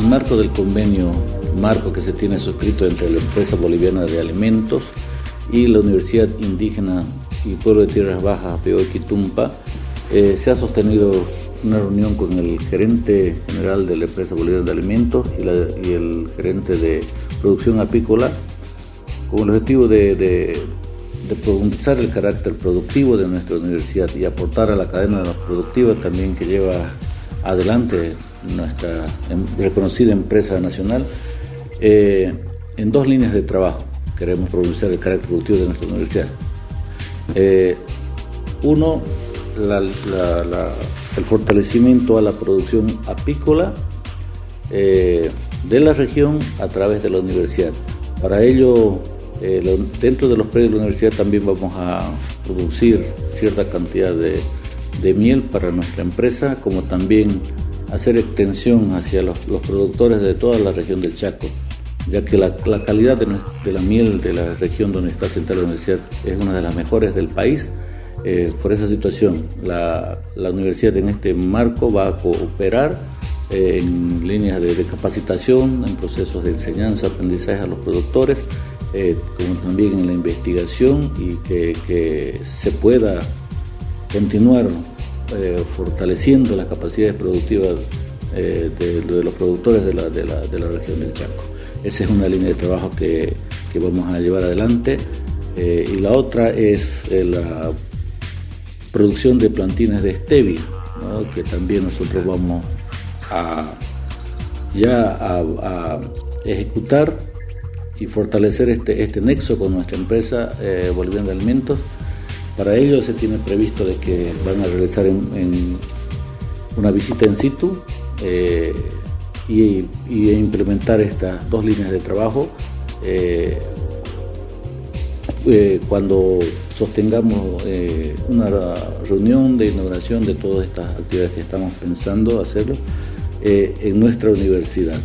marco del convenio marco que se tiene suscrito entre la Empresa Boliviana de Alimentos y la Universidad Indígena y Pueblo de Tierras Bajas, Apeo Quitumpa, se ha sostenido una reunión con el gerente general de la Empresa Boliviana de Alimentos y el gerente de producción apícola, con el objetivo de profundizar el carácter productivo de nuestra universidad y aportar a la cadena productiva también que lleva adelante nuestra reconocida empresa nacional en dos líneas de trabajo. Queremos profundizar el carácter productivo de nuestra universidad. Uno, el fortalecimiento a la producción apícola de la región a través de la universidad. Para ello, dentro de los predios de la universidad también vamos a producir cierta cantidad de miel para nuestra empresa, como también hacer extensión hacia los productores de toda la región del Chaco, ya que la calidad de la miel de la región donde está sentada la universidad es una de las mejores del país. Por esa situación, la universidad en este marco va a cooperar en líneas de capacitación, en procesos de enseñanza, aprendizaje a los productores, como también en la investigación, y que se pueda continuar fortaleciendo las capacidades productivas de los productores de la región del Chaco. Esa es una línea de trabajo que vamos a llevar adelante, y la otra es la producción de plantines de stevia, ¿no? Que también nosotros vamos a ejecutar y fortalecer este nexo con nuestra empresa boliviana de alimentos. Para ello se tiene previsto de que van a realizar en una visita in situ y implementar estas dos líneas de trabajo cuando sostengamos una reunión de inauguración de todas estas actividades que estamos pensando hacerlo en nuestra universidad.